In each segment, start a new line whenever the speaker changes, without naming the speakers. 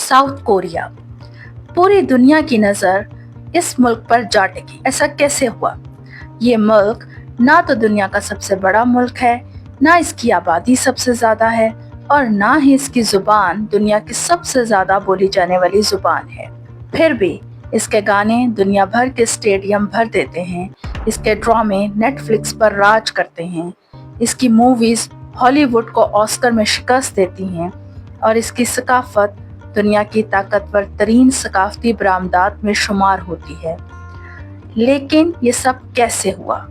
South Korea. पूरी दुनिया की नज़र इस मुल्क पर जा टिकी। ऐसा कैसे हुआ? ये मुल्क ना तो दुनिया का सबसे बड़ा मुल्क है, ना इसकी आबादी सबसे ज़्यादा है और ना ही इसकी ज़ुबान दुनिया की सबसे ज़्यादा बोली जाने वाली ज़ुबान है। फिर भी इसके गाने दुनिया भर के स्टेडियम भर देते हैं, इसके ड्रामे नेटफ्लिक्स पर राज करते हैं, इसकी मूवीज़ हॉलीवुड को ऑस्कर में शिकस्त देती हैं और इसकी सकाफत दुनिया की ताकतवर तरीन सकाफती बरामदात में शुमार होती है। लेकिन ये सब कैसे हुआ?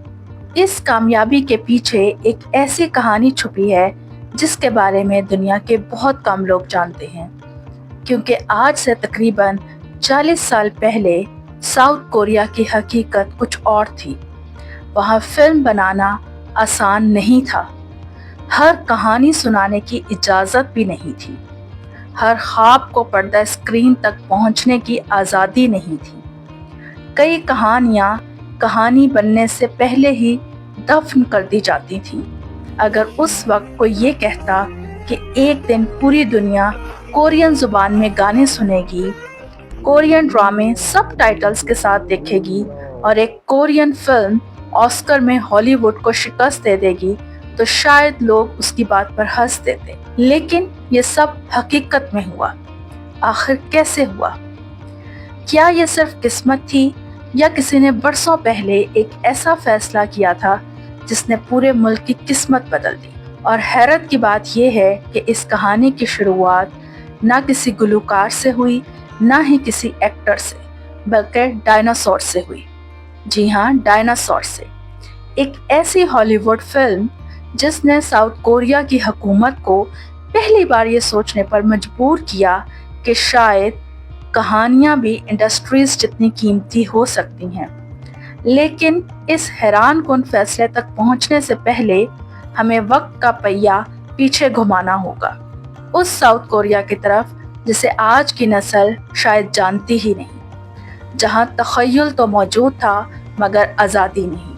इस कामयाबी के पीछे एक ऐसी कहानी छुपी है जिसके बारे में दुनिया के बहुत कम लोग जानते हैं, क्योंकि आज से तकरीबन 40 साल पहले साउथ कोरिया की हकीकत कुछ और थी। वहाँ फिल्म बनाना आसान नहीं था, हर कहानी सुनाने की इजाज़त भी नहीं थी, हर ख्वाब को पर्दा स्क्रीन तक पहुंचने की आज़ादी नहीं थी। कई कहानियाँ कहानी बनने से पहले ही दफन कर दी जाती थीं। अगर उस वक्त कोई ये कहता कि एक दिन पूरी दुनिया कोरियन ज़ुबान में गाने सुनेगी, कोरियन ड्रामे सब टाइटल्स के साथ देखेगी और एक कोरियन फिल्म ऑस्कर में हॉलीवुड को शिकस्त दे देगी, तो शायद लोग उसकी बात पर हंस देते। लेकिन ये सब हकीकत में हुआ। आखिर कैसे हुआ? क्या ये सिर्फ किस्मत थी या किसी ने बरसों पहले एक ऐसा फैसला किया था जिसने पूरे मुल्क की किस्मत बदल दी? और हैरत की बात यह है कि इस कहानी की शुरुआत ना किसी गुलूकार से हुई, ना ही किसी एक्टर से, बल्कि डायनासोर से हुई। जी हाँ, डायनासोर से। एक ऐसी हॉलीवुड फिल्म जिसने साउथ कोरिया की हुकूमत को पहली बार ये सोचने पर मजबूर किया कि शायद कहानियाँ भी इंडस्ट्रीज जितनी कीमती हो सकती हैं। लेकिन इस हैरान कुन फैसले तक पहुँचने से पहले हमें वक्त का पहिया पीछे घुमाना होगा, उस साउथ कोरिया की तरफ जिसे आज की नस्ल शायद जानती ही नहीं, जहाँ तख़य्युल तो मौजूद था मगर आज़ादी नहीं।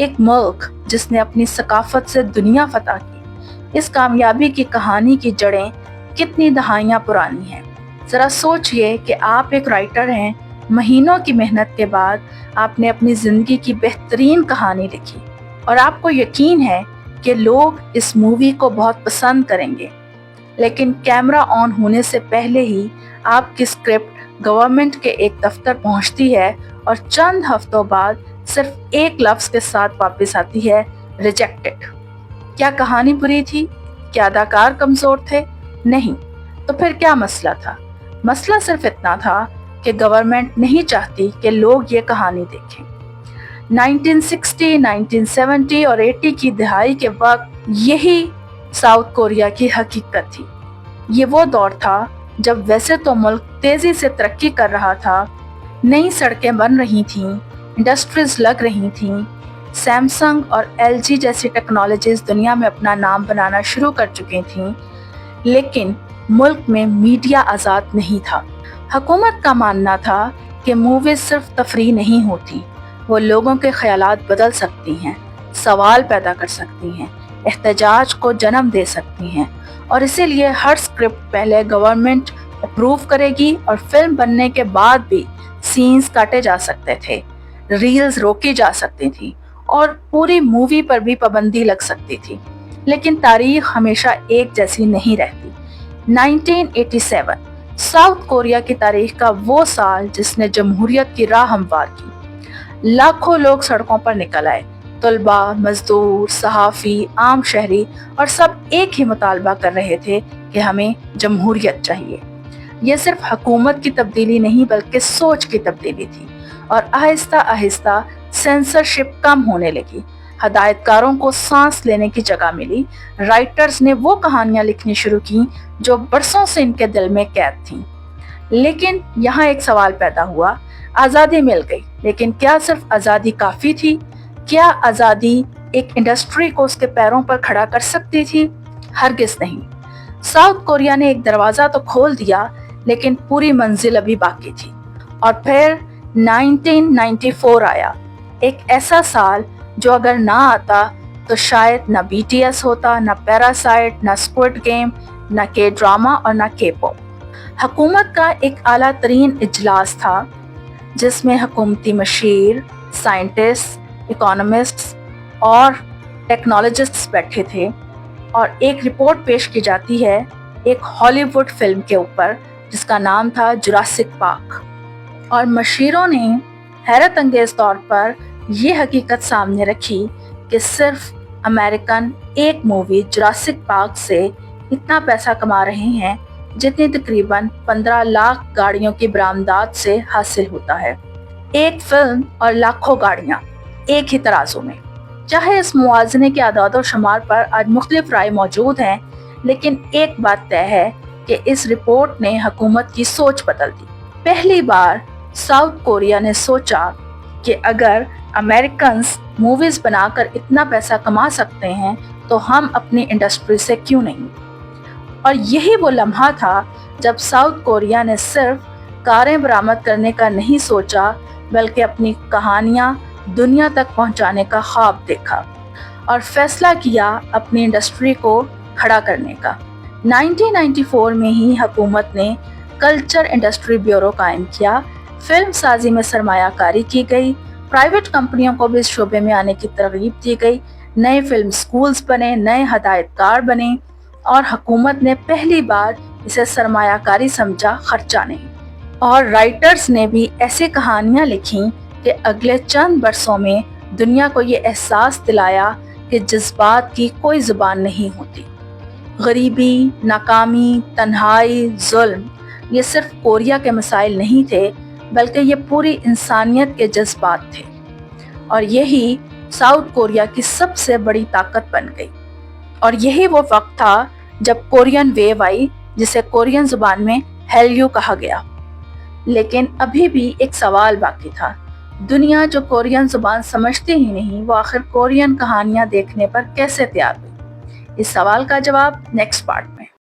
एक मुल्क जिसने अपनी सकाफत से दुनिया फतह की। इस कामयाबी की कहानी की जड़ें कितनी दहाइयाँ पुरानी हैं। ज़रा सोचिए कि आप एक राइटर हैं, महीनों की मेहनत के बाद आपने अपनी ज़िंदगी की बेहतरीन कहानी लिखी और आपको यकीन है कि लोग इस मूवी को बहुत पसंद करेंगे, लेकिन कैमरा ऑन होने से पहले ही आपकी स्क्रिप्ट गवर्नमेंट के एक दफ्तर पहुंचती है और चंद हफ्तों बाद सिर्फ एक लफ्ज़ के साथ वापस आती है, रिजेक्टेड। क्या कहानी बुरी थी? क्या अदाकार कमज़ोर थे? नहीं। तो फिर क्या मसला था? मसला सिर्फ इतना था कि गवर्नमेंट नहीं चाहती कि लोग ये कहानी देखें। 1960, 1970 और 80 की दहाई के वक्त यही साउथ कोरिया की हकीकत थी। ये वो दौर था जब वैसे तो मुल्क तेज़ी से तरक्की कर रहा था, नई सड़कें बन रही थीं, इंडस्ट्रीज लग रही थीं, सैमसंग और एलजी जैसी टेक्नोलॉजीज दुनिया में अपना नाम बनाना शुरू कर चुकी थीं, लेकिन मुल्क में मीडिया आज़ाद नहीं था। हुकूमत का मानना था कि मूवीज़ सिर्फ तफरीह नहीं होती, वो लोगों के ख्यालात बदल सकती हैं, सवाल पैदा कर सकती हैं, एहतजाज को जन्म दे सकती हैं, और इसीलिए हर स्क्रिप्ट पहले गवर्नमेंट अप्रूव करेगी और फिल्म बनने के बाद भी सीन्स काटे जा सकते थे, रील्स रोकी जा सकती थी और पूरी मूवी पर भी पाबंदी लग सकती थी। लेकिन तारीख हमेशा एक जैसी नहीं रहती। 1987 साउथ कोरिया की तारीख का वो साल जिसने जमहूरियत की राह हमवार की। लाखों लोग सड़कों पर निकल आए, तलबा, मजदूर, सहाफ़ी, आम शहरी, और सब एक ही मुतालबा कर रहे थे कि हमें जमहूरियत चाहिए। यह सिर्फ हुकूमत की तब्दीली नहीं बल्कि सोच की तब्दीली थी, और आहिस्ता आहिस्ता सेंसरशिप कम होने लगी। हदायतकारों को सांस लेने की जगह मिली। राइटर्स ने वो कहानियाँ लिखनी शुरू की जो बरसों से इनके दिल में कैद थीं। लेकिन यहाँ एक सवाल पैदा हुआ, आज़ादी मिल गई, लेकिन क्या सिर्फ आज़ादी काफ़ी थी? क्या आज़ादी एक इंडस्ट्री को उसके पैरों पर खड़ा कर सकती थी? हरगिज़ नहीं। साउथ कोरिया ने एक दरवाज़ा तो खोल दिया, लेकिन पूरी मंजिल अभी बाकी थी। और फिर 1994 आया, एक ऐसा साल जो अगर ना आता तो शायद ना BTS होता, ना पैरासाइट, ना स्क्विड गेम, ना के ड्रामा और ना के पॉप। हुकूमत का एक आला तरीन इजलास था जिसमें हुकूमती मशीर, साइंटिस्ट, इकोनॉमिस्ट्स और टेक्नोलॉजिस्ट्स बैठे थे और एक रिपोर्ट पेश की जाती है एक हॉलीवुड फिल्म के ऊपर जिसका नाम था जुरासिक पार्क। और मशीरों ने हैरत अंगेज तौर पर ये हकीकत सामने रखी कि सिर्फ अमेरिकन एक मूवी जुरासिक पार्क से इतना पैसा कमा रहे हैं जितनी तकरीबन 15 लाख गाड़ियों की बरामदात से हासिल होता है। एक फिल्म और लाखों गाड़ियां एक ही तराजू में। चाहे इस मुआवजे के आदाद और शुमार पर आज मुख्तलिफ राय मौजूद हैं, लेकिन एक बात तय है कि इस रिपोर्ट ने हुकूमत की सोच बदल दी। पहली बार साउथ कोरिया ने सोचा कि अगर अमेरिकन्स मूवीज बनाकर इतना पैसा कमा सकते हैं तो हम अपनी इंडस्ट्री से क्यों नहीं। और यही वो लम्हा था जब साउथ कोरिया ने सिर्फ कारें बरामद करने का नहीं सोचा बल्कि अपनी कहानियां दुनिया तक पहुंचाने का ख्वाब देखा और फैसला किया अपनी इंडस्ट्री को खड़ा करने का। 1994 में ही हुकूमत ने कल्चर इंडस्ट्री ब्यूरो कायम किया। फिल्म साजी में सरमायाकारी की गई, प्राइवेट कंपनियों को भी इस शोबे में आने की तरगीब दी गई, नए फिल्म स्कूल्स बने, नए हदायतकार बने और हुकूमत ने पहली बार इसे सरमायाकारी समझा, खर्चा नहीं। और राइटर्स ने भी ऐसी कहानियां लिखी कि अगले चंद बरसों में दुनिया को ये एहसास दिलाया कि जज्बात की कोई ज़ुबान नहीं होती। गरीबी, नाकामी, तन्हाई, जुल्म ये सिर्फ कोरिया के मसाइल नहीं थे बल्कि ये पूरी इंसानियत के जज्बात थे और यही साउथ कोरिया की सबसे बड़ी ताकत बन गई। और यही वो वक्त था जब कोरियन वेव आई जिसे कोरियन जुबान में हैल्यू कहा गया। लेकिन अभी भी एक सवाल बाकी था, दुनिया जो कोरियन जुबान समझती ही नहीं वो आखिर कोरियन कहानियां देखने पर कैसे तैयार हुई। इस सवाल का जवाब नेक्स्ट पार्ट